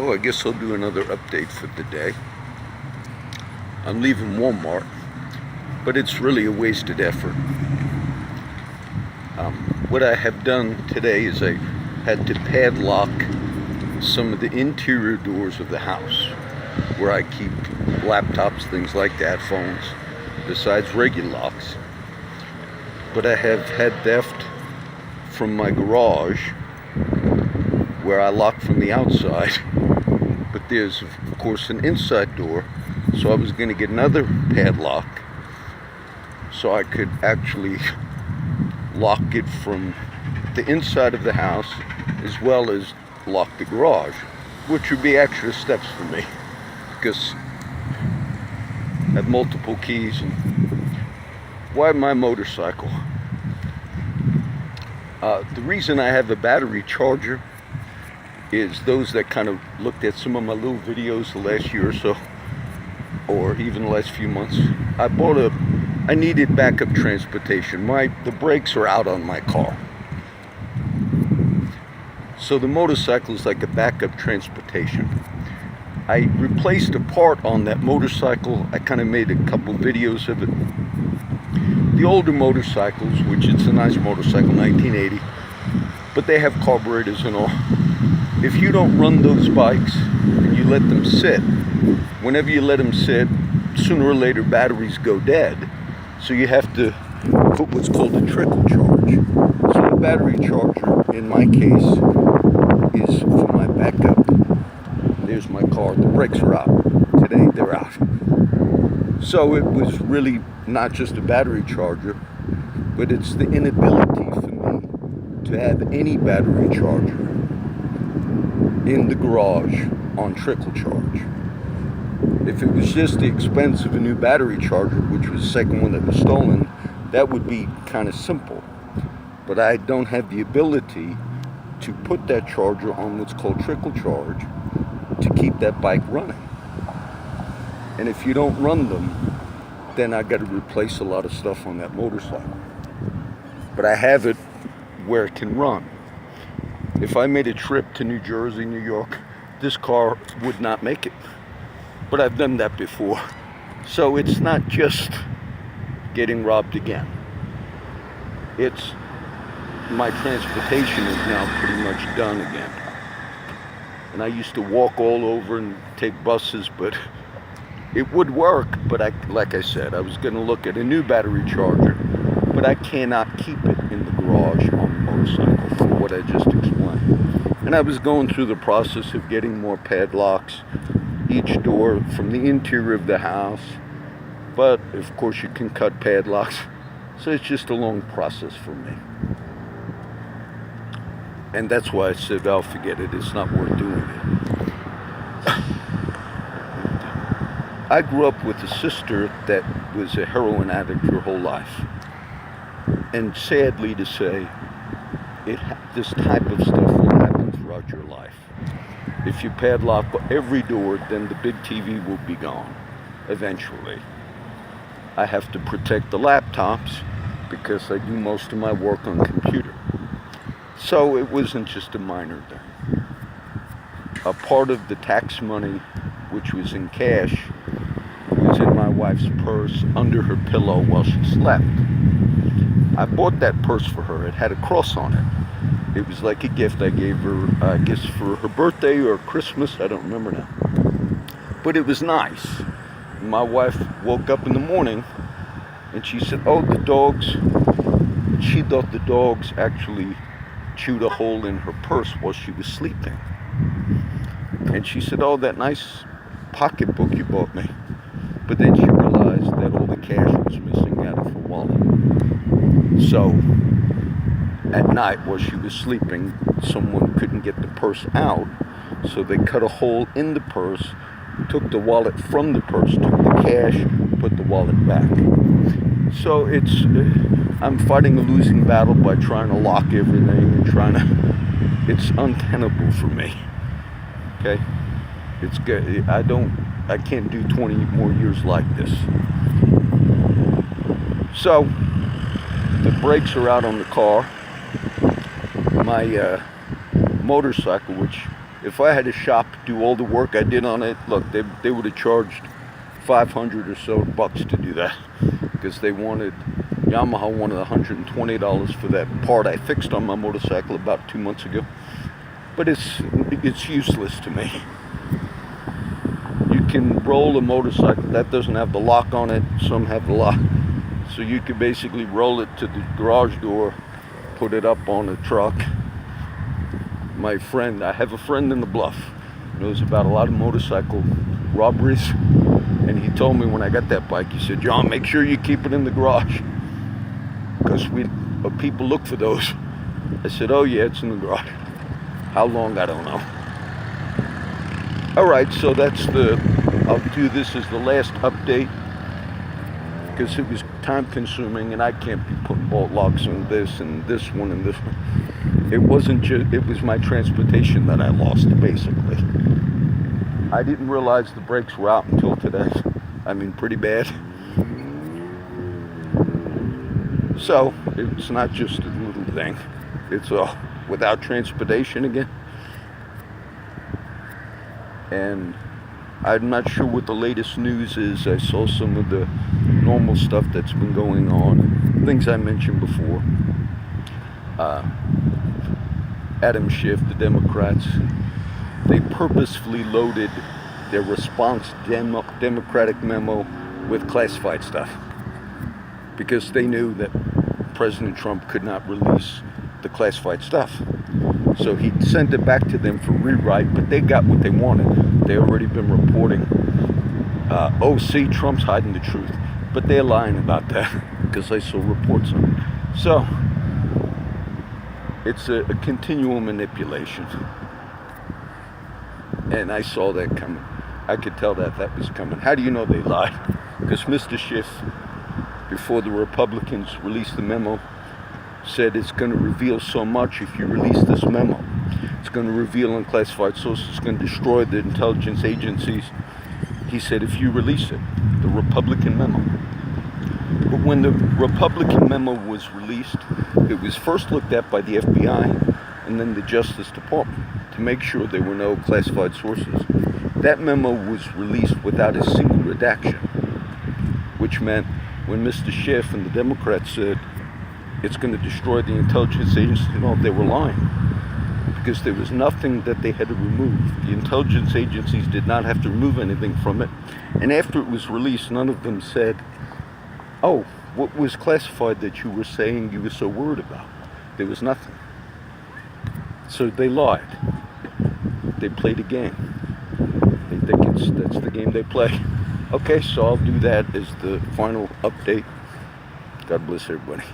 Oh, I guess I'll do another update for the day. I'm leaving Walmart, but it's really a wasted effort. What I have done today is I had to padlock some of the interior doors of the house where I keep laptops, things like that, phones, besides regular locks. But I have had theft from my garage where I lock from the outside. But there's, of course, an inside door, so I was going to get another padlock so I could actually lock it from the inside of the house as well as lock the garage, which would be extra steps for me because I have multiple keys. And why my motorcycle? The reason I have a battery charger is those that kind of looked at some of my little videos the last year or so, or even the last few months. I needed backup transportation. The brakes are out on my car. So the motorcycle is like a backup transportation. I replaced a part on that motorcycle. I kind of made a couple videos of it. The older motorcycles, which it's a nice motorcycle, 1980, but they have carburetors and all. If you don't run those bikes and you let them sit, whenever you let them sit, sooner or later batteries go dead. So you have to put what's called a trickle charge. So the battery charger, in my case, is for my backup. There's my car. The brakes are out. Today they're out. So it was really not just a battery charger, but it's the inability for me to have any battery charger in the garage on trickle charge. If it was just the expense of a new battery charger, which was the second one that was stolen, that would be kind of simple. But I don't have the ability to put that charger on what's called trickle charge to keep that bike running. And if you don't run them, then I got to replace a lot of stuff on that motorcycle. But I have it where it can run. If I made a trip to New Jersey, New York, this car would not make it. But I've done that before. So it's not just getting robbed again. It's my transportation is now pretty much done again. And I used to walk all over and take buses, but it would work. But like I said, I was going to look at a new battery charger, but I cannot keep it in the garage on the motorcycle for what I just explained. And I was going through the process of getting more padlocks, each door from the interior of the house. But of course you can cut padlocks, so it's just a long process for me. And that's why I said, I'll forget it, it's not worth doing it. I grew up with a sister that was a heroin addict her whole life. And sadly to say, this type of stuff will happen throughout your life. If you padlock every door, then the big TV will be gone eventually. I have to protect the laptops because I do most of my work on computer. So it wasn't just a minor thing. A part of the tax money, which was in cash, was in my wife's purse under her pillow while she slept. I bought that purse for her. It had a cross on it. It was like a gift I gave her, I guess for her birthday or Christmas, I don't remember now. But it was nice. My wife woke up in the morning and she said, oh, the dogs, she thought the dogs actually chewed a hole in her purse while she was sleeping. And she said, oh, that nice pocketbook you bought me. But then she realized that all the cash was missing out of her wallet. So at night while she was sleeping, someone couldn't get the purse out, so they cut a hole in the purse, took the wallet from the purse, took the cash, put the wallet back. So I'm fighting a losing battle by trying to lock everything and it's untenable for me. Okay? It's good. I can't do 20 more years like this. So the brakes are out on the car. My motorcycle, which if I had a shop do all the work I did on it, look, they would have charged 500 or so bucks to do that, because Yamaha wanted $120 for that part I fixed on my motorcycle about 2 months ago. But it's useless to me. You can roll a motorcycle that doesn't have the lock on it. Some have the lock, so you could basically roll it to the garage door, put it up on a truck. I have a friend in the Bluff, knows about a lot of motorcycle robberies, and he told me when I got that bike, he said, "John, make sure you keep it in the garage, because people look for those." I said, "Oh yeah, it's in the garage." How long, I don't know. Alright, so I'll do this as the last update, because it was time consuming and I can't be putting bolt locks on this and this one and this one. It was my transportation that I lost, basically. I didn't realize the brakes were out until today. I mean, pretty bad. So, it's not just a little thing. It's without transportation again. And I'm not sure what the latest news is. I saw some of the normal stuff that's been going on, things I mentioned before. Adam Schiff, the Democrats, they purposefully loaded their response Democratic memo with classified stuff, because they knew that President Trump could not release the classified stuff. So he sent it back to them for rewrite, but they got what they wanted. They already been reporting, see, Trump's hiding the truth. But they're lying about that, because I saw reports on it. So, it's a continual manipulation. And I saw that coming. I could tell that was coming. How do you know they lied? Because Mr. Schiff, before the Republicans released the memo, said it's going to reveal so much if you release this memo. It's going to reveal unclassified sources. It's going to destroy the intelligence agencies. He said if you release it, the Republican memo. But when the Republican memo was released, it was first looked at by the FBI and then the Justice Department to make sure there were no classified sources. That memo was released without a single redaction, which meant when Mr. Schiff and the Democrats said it's going to destroy the intelligence agency, they were lying, because there was nothing that they had to remove. The intelligence agencies did not have to remove anything from it. And after it was released, none of them said, "Oh, what was classified that you were saying you were so worried about?" There was nothing. So they lied. They played a game. They think that's the game they play. Okay, so I'll do that as the final update. God bless everybody.